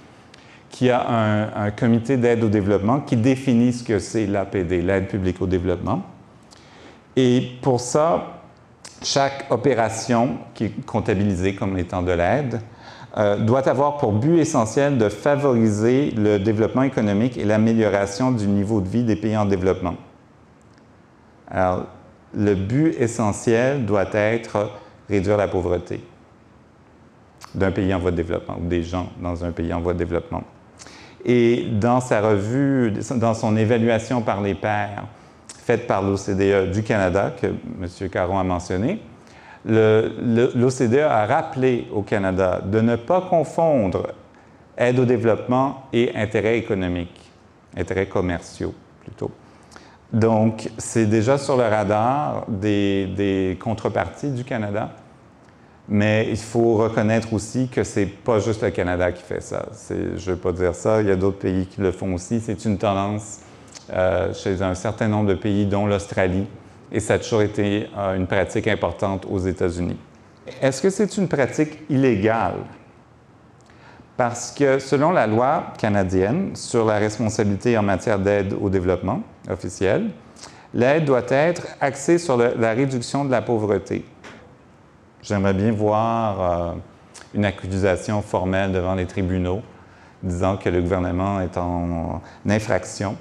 qui a un comité d'aide au développement qui définit ce que c'est l'APD, l'aide publique au développement. Et pour ça, chaque opération qui est comptabilisée comme étant de l'aide doit avoir pour but essentiel de favoriser le développement économique et l'amélioration du niveau de vie des pays en développement. Alors, le but essentiel doit être réduire la pauvreté d'un pays en voie de développement ou des gens dans un pays en voie de développement. Et dans sa revue, dans son évaluation par les pairs faite par l'OCDE du Canada, que M. Caron a mentionné, l'OCDE a rappelé au Canada de ne pas confondre aide au développement et intérêts économiques, intérêts commerciaux plutôt. Donc, c'est déjà sur le radar des contreparties du Canada, mais il faut reconnaître aussi que ce n'est pas juste le Canada qui fait ça. Je ne veux pas dire ça, il y a d'autres pays qui le font aussi. C'est une tendance chez un certain nombre de pays, dont l'Australie, et ça a toujours été une pratique importante aux États-Unis. Est-ce que c'est une pratique illégale? Parce que selon la loi canadienne sur la responsabilité en matière d'aide au développement officielle, l'aide doit être axée sur la réduction de la pauvreté. J'aimerais bien voir une accusation formelle devant les tribunaux disant que le gouvernement est en infraction.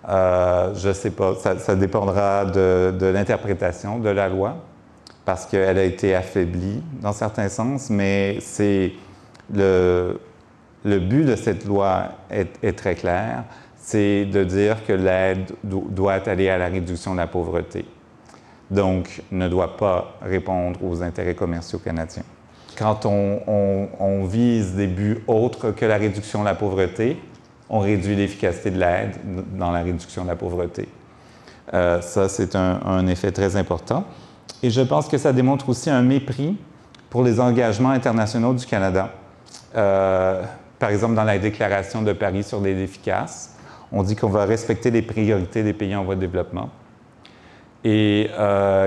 Je ne sais pas, ça dépendra de l'interprétation de la loi parce qu'elle a été affaiblie dans certains sens, mais c'est le but de cette loi est très clair, c'est de dire que l'aide doit aller à la réduction de la pauvreté. Donc, ne doit pas répondre aux intérêts commerciaux canadiens. Quand on vise des buts autres que la réduction de la pauvreté, on réduit l'efficacité de l'aide dans la réduction de la pauvreté. Ça, c'est un effet très important. Et je pense que ça démontre aussi un mépris pour les engagements internationaux du Canada. Par exemple, dans la déclaration de Paris sur l'aide efficace, on dit qu'on va respecter les priorités des pays en voie de développement. Et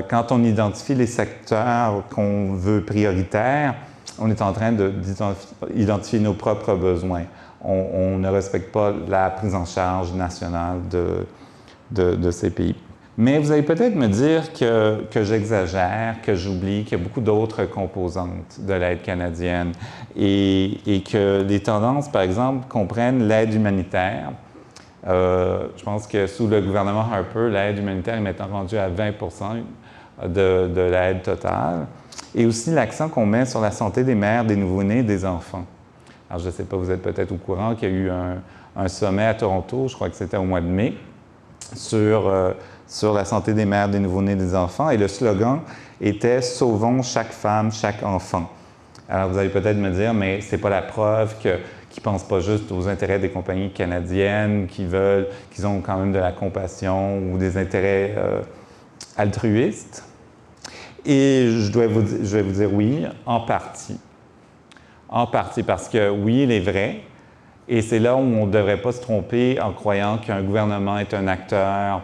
quand on identifie les secteurs qu'on veut prioritaires, on est en train d'identifier nos propres besoins. On ne respecte pas la prise en charge nationale de ces pays. Mais vous allez peut-être me dire que j'exagère, que j'oublie qu'il y a beaucoup d'autres composantes de l'aide canadienne et que les tendances, par exemple, comprennent l'aide humanitaire. Je pense que sous le gouvernement Harper, l'aide humanitaire est maintenant rendue à 20 % de l'aide totale. Et aussi l'accent qu'on met sur la santé des mères, des nouveau-nés et des enfants. Alors, je ne sais pas, vous êtes peut-être au courant qu'il y a eu un sommet à Toronto, je crois que c'était au mois de mai, sur la santé des mères, des nouveau-nés et des enfants. Et le slogan était « Sauvons chaque femme, chaque enfant ». Alors, vous allez peut-être me dire, mais ce n'est pas la preuve qu'ils ne pensent pas juste aux intérêts des compagnies canadiennes, qu'ils ont quand même de la compassion ou des intérêts altruistes. Et je vais vous dire oui, en partie. En partie, parce que oui, il est vrai, et c'est là où on ne devrait pas se tromper en croyant qu'un gouvernement est un acteur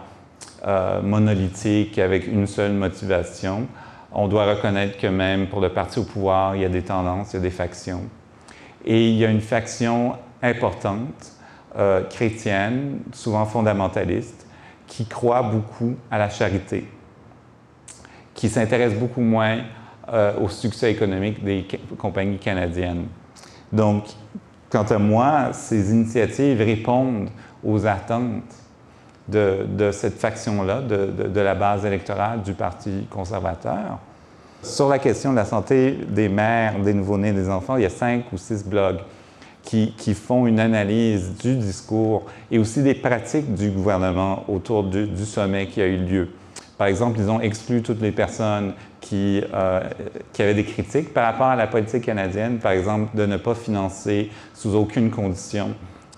monolithique avec une seule motivation. On doit reconnaître que même pour le parti au pouvoir, il y a des tendances, il y a des factions. Et il y a une faction importante, chrétienne, souvent fondamentaliste, qui croit beaucoup à la charité, qui s'intéresse beaucoup moins au succès économique des compagnies canadiennes. Donc, quant à moi, ces initiatives répondent aux attentes de cette faction-là, de la base électorale du Parti conservateur. Sur la question de la santé des mères, des nouveau-nés, des enfants, il y a 5 ou 6 blogs qui font une analyse du discours et aussi des pratiques du gouvernement autour du sommet qui a eu lieu. Par exemple, ils ont exclu toutes les personnes qui avaient des critiques par rapport à la politique canadienne, par exemple, de ne pas financer sous aucune condition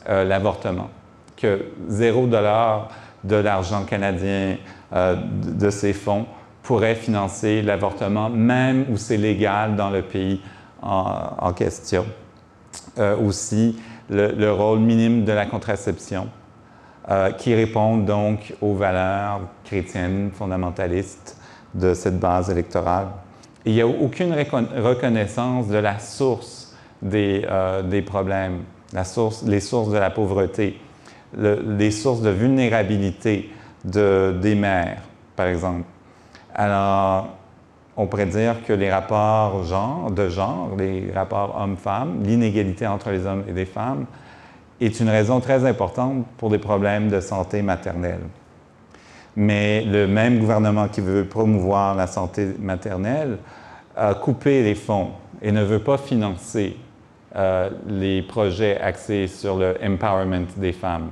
l'avortement, que 0 $ de l'argent canadien de ces fonds pourrait financer l'avortement, même où c'est légal dans le pays en question. Aussi, le rôle minime de la contraception, qui répond donc aux valeurs chrétiennes fondamentalistes de cette base électorale. Et il n'y a aucune reconnaissance de la source des problèmes, les sources de la pauvreté, les sources de vulnérabilité des mères, par exemple. Alors, on pourrait dire que les rapports de genre, les rapports hommes-femmes, l'inégalité entre les hommes et les femmes, est une raison très importante pour des problèmes de santé maternelle. Mais le même gouvernement qui veut promouvoir la santé maternelle a coupé les fonds et ne veut pas financer les projets axés sur le empowerment des femmes.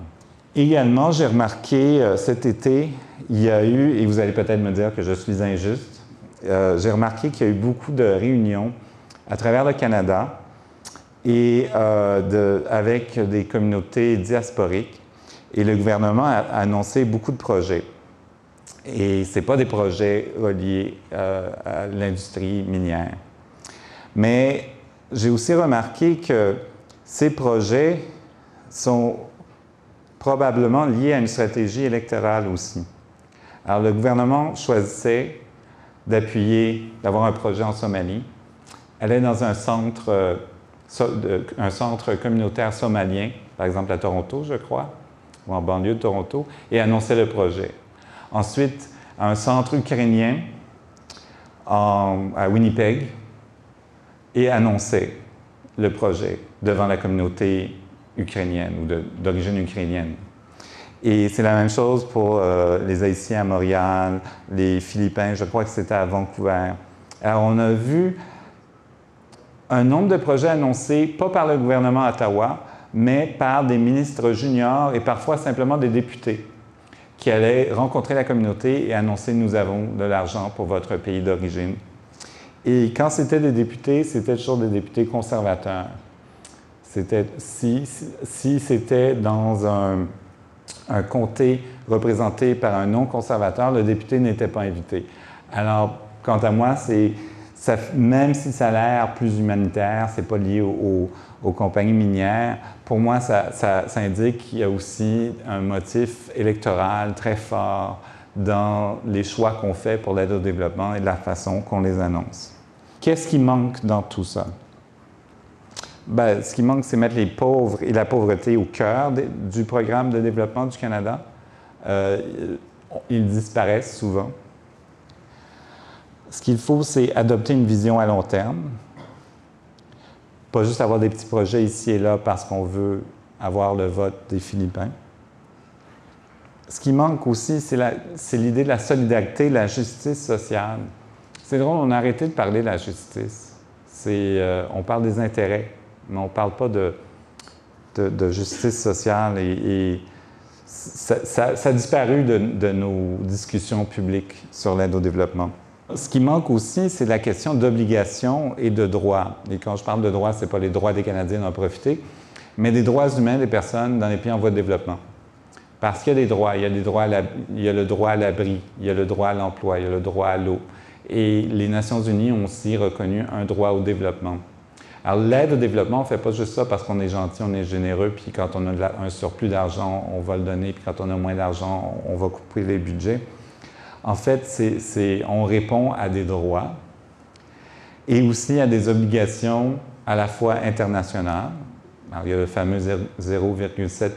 Également, j'ai remarqué cet été, il y a eu, et vous allez peut-être me dire que je suis injuste, j'ai remarqué qu'il y a eu beaucoup de réunions à travers le Canada et avec des communautés diasporiques. Et le gouvernement a annoncé beaucoup de projets. Et ce n'est pas des projets reliés à l'industrie minière. Mais j'ai aussi remarqué que ces projets sont probablement liés à une stratégie électorale aussi. Alors, le gouvernement choisissait d'avoir un projet en Somalie, allait dans un centre communautaire somalien, par exemple à Toronto, je crois, ou en banlieue de Toronto, et annonçait le projet. Ensuite, à un centre ukrainien à Winnipeg, et annonçait le projet devant la communauté ukrainienne ou d'origine ukrainienne. Et c'est la même chose pour les Haïtiens à Montréal, les Philippins, je crois que c'était à Vancouver. Alors, on a vu un nombre de projets annoncés, pas par le gouvernement à Ottawa, mais par des ministres juniors et parfois simplement des députés qui allaient rencontrer la communauté et annoncer « Nous avons de l'argent pour votre pays d'origine ». Et quand c'était des députés, c'était toujours des députés conservateurs. Si c'était dans un comté représenté par un non-conservateur, le député n'était pas invité. Alors, quant à moi, même si ça a l'air plus humanitaire, c'est pas lié aux compagnies minières, pour moi, ça indique qu'il y a aussi un motif électoral très fort dans les choix qu'on fait pour l'aide au développement et de la façon qu'on les annonce. Qu'est-ce qui manque dans tout ça? Bien, ce qui manque, c'est mettre les pauvres et la pauvreté au cœur du programme de développement du Canada. Ils disparaissent souvent. Ce qu'il faut, c'est adopter une vision à long terme. Pas juste avoir des petits projets ici et là parce qu'on veut avoir le vote des Philippins. Ce qui manque aussi, c'est l'idée de la solidarité, de la justice sociale. C'est drôle, on a arrêté de parler de la justice. On parle des intérêts, mais on ne parle pas de justice sociale et ça a disparu de nos discussions publiques sur l'aide au développement. Ce qui manque aussi, c'est la question d'obligation et de droits. Et quand je parle de droits, ce n'est pas les droits des Canadiens d'en profiter, mais des droits humains des personnes dans les pays en voie de développement. Parce qu'il y a des droits. Il y a le droit à l'abri, il y a le droit à l'emploi, il y a le droit à l'eau. Et les Nations unies ont aussi reconnu un droit au développement. Alors, l'aide au développement, on ne fait pas juste ça parce qu'on est gentil, on est généreux, puis quand on a un surplus d'argent, on va le donner, puis quand on a moins d'argent, on va couper les budgets. En fait, on répond à des droits et aussi à des obligations à la fois internationales. Alors, il y a le fameux 0,7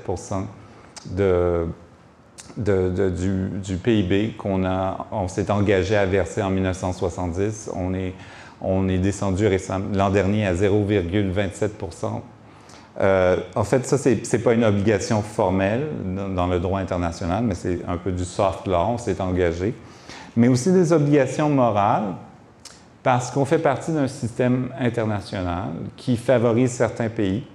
du PIB on s'est engagé à verser en 1970. On est descendu l'an dernier à 0,27 en fait, ça, c'est pas une obligation formelle dans le droit international, mais c'est un peu du soft law, on s'est engagé. Mais aussi des obligations morales, parce qu'on fait partie d'un système international qui favorise certains pays,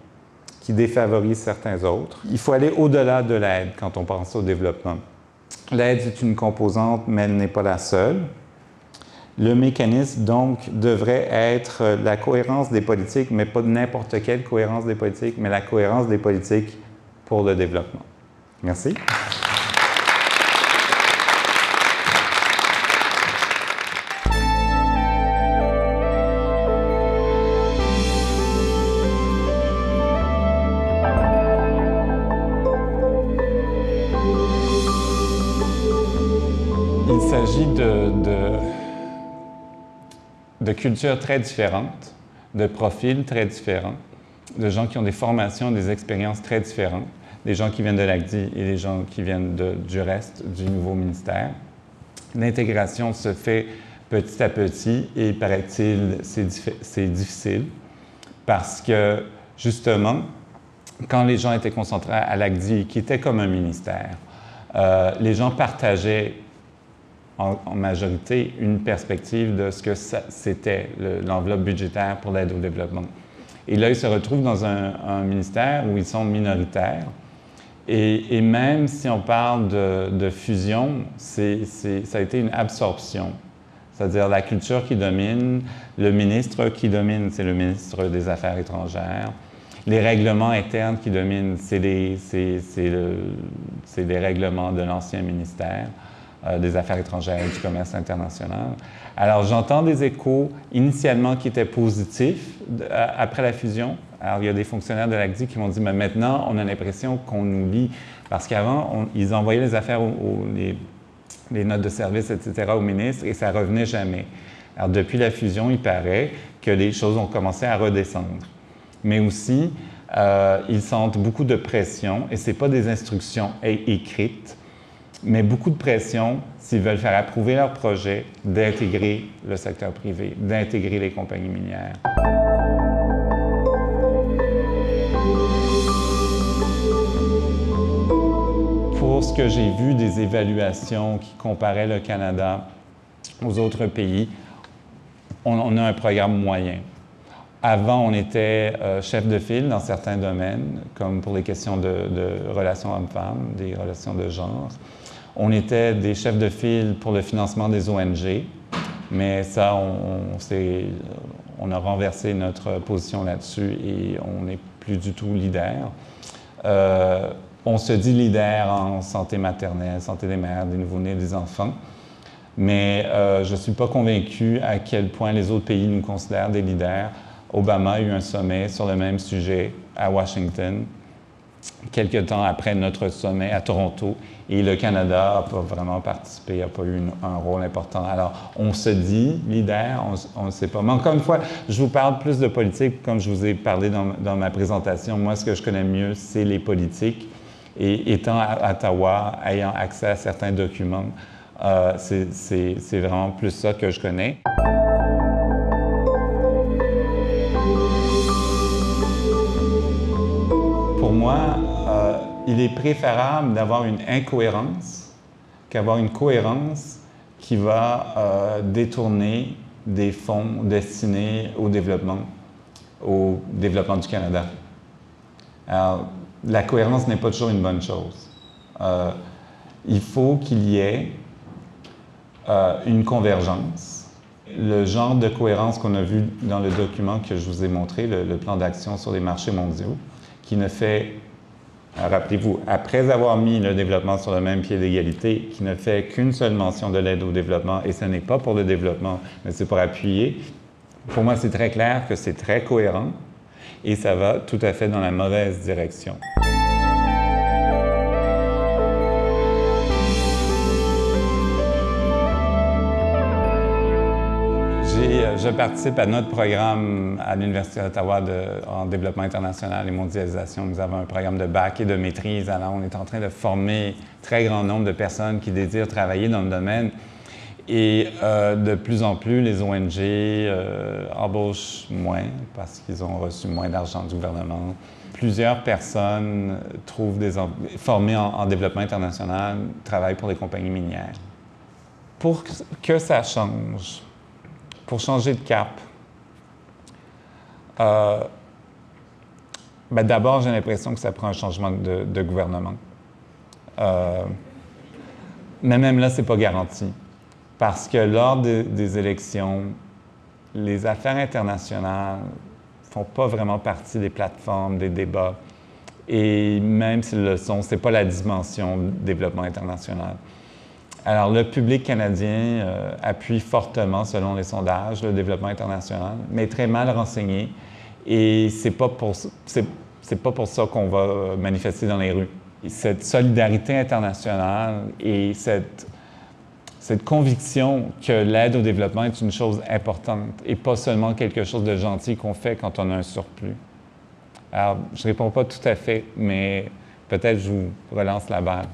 qui défavorise certains autres. Il faut aller au-delà de l'aide quand on pense au développement. L'aide est une composante, mais elle n'est pas la seule. Le mécanisme, donc, devrait être la cohérence des politiques, mais pas n'importe quelle cohérence des politiques, mais la cohérence des politiques pour le développement. Merci. Il s'agit de cultures très différentes, de profils très différents, de gens qui ont des formations, des expériences très différentes, des gens qui viennent de l'ACDI et des gens qui viennent du reste du nouveau ministère. L'intégration se fait petit à petit et, paraît-il, c'est difficile parce que, justement, quand les gens étaient concentrés à l'ACDI, qui était comme un ministère, les gens partageaient en majorité une perspective de ce que c'était l'enveloppe budgétaire pour l'aide au développement. Et là, ils se retrouvent dans un ministère où ils sont minoritaires. Et même si on parle de fusion, ça a été une absorption. C'est-à-dire la culture qui domine, le ministre qui domine, c'est le ministre des Affaires étrangères. Les règlements internes qui dominent, c'est les règlements de l'ancien ministère des Affaires étrangères et du commerce international. Alors, j'entends des échos initialement qui étaient positifs après la fusion. Alors, il y a des fonctionnaires de l'ACDI qui m'ont dit, mais maintenant, on a l'impression qu'on nous lie. Parce qu'avant, ils envoyaient les affaires, les notes de service, etc., au ministre et ça ne revenait jamais. Alors, depuis la fusion, il paraît que les choses ont commencé à redescendre. Mais aussi, ils sentent beaucoup de pression, et ce n'est pas des instructions écrites, mais beaucoup de pression s'ils veulent faire approuver leur projet d'intégrer le secteur privé, d'intégrer les compagnies minières. Pour ce que j'ai vu des évaluations qui comparaient le Canada aux autres pays, on a un programme moyen. Avant, on était chef de file dans certains domaines, comme pour les questions de relations hommes-femmes, des relations de genre. On était des chefs de file pour le financement des ONG, mais ça, on a renversé notre position là-dessus et on n'est plus du tout leader. On se dit leader en santé maternelle, santé des mères, des nouveau-nés, des enfants, mais je ne suis pas convaincu à quel point les autres pays nous considèrent des leaders. Obama a eu un sommet sur le même sujet à Washington, quelques temps après notre sommet à Toronto, et le Canada n'a pas vraiment participé, n'a pas eu un rôle important. Alors, on se dit leader, on ne sait pas. Mais encore une fois, je vous parle plus de politique, comme je vous ai parlé dans ma présentation. Moi, ce que je connais mieux, c'est les politiques. Et étant à Ottawa, ayant accès à certains documents, c'est vraiment plus ça que je connais. Pour moi, il est préférable d'avoir une incohérence qu'avoir une cohérence qui va détourner des fonds destinés au développement du Canada. Alors, la cohérence n'est pas toujours une bonne chose. Il faut qu'il y ait une convergence. Le genre de cohérence qu'on a vu dans le document que je vous ai montré, le plan d'action sur les marchés mondiaux, qui ne fait, rappelez-vous, après avoir mis le développement sur le même pied d'égalité, qui ne fait qu'une seule mention de l'aide au développement, et ce n'est pas pour le développement, mais c'est pour appuyer. Pour moi, c'est très clair que c'est très cohérent et ça va tout à fait dans la mauvaise direction. Je participe à notre programme à l'Université d'Ottawa en développement international et mondialisation. Nous avons un programme de bac et de maîtrise. Alors, on est en train de former un très grand nombre de personnes qui désirent travailler dans le domaine. Et de plus en plus, les ONG embauchent moins parce qu'ils ont reçu moins d'argent du gouvernement. Plusieurs personnes formées en développement international travaillent pour les compagnies minières. Pour que ça change, pour changer de cap, d'abord, j'ai l'impression que ça prend un changement de gouvernement. Mais même là, ce n'est pas garanti. Parce que lors des élections, les affaires internationales ne font pas vraiment partie des plateformes, des débats. Et même s'ils le sont, ce n'est pas la dimension du développement international. Alors, le public canadien appuie fortement, selon les sondages, le développement international, mais très mal renseigné. Et c'est pas pour ça qu'on va manifester dans les rues. Et cette solidarité internationale et cette conviction que l'aide au développement est une chose importante et pas seulement quelque chose de gentil qu'on fait quand on a un surplus. Alors, je ne réponds pas tout à fait, mais peut-être je vous relance la balle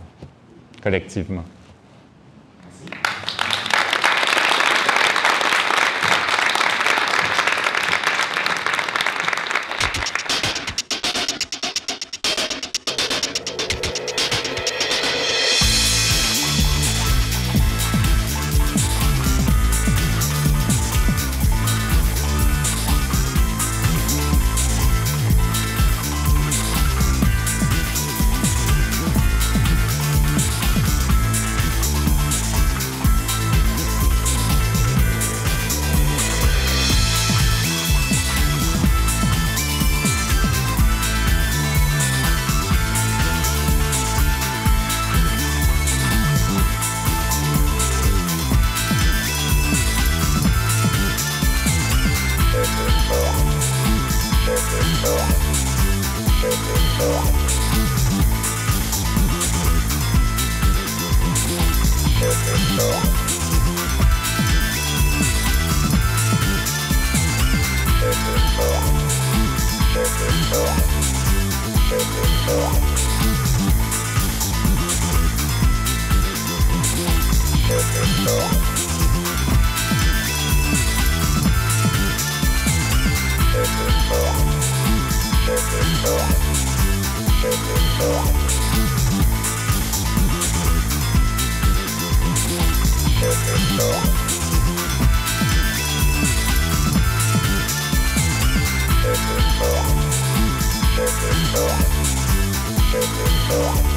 collectivement. Check it out.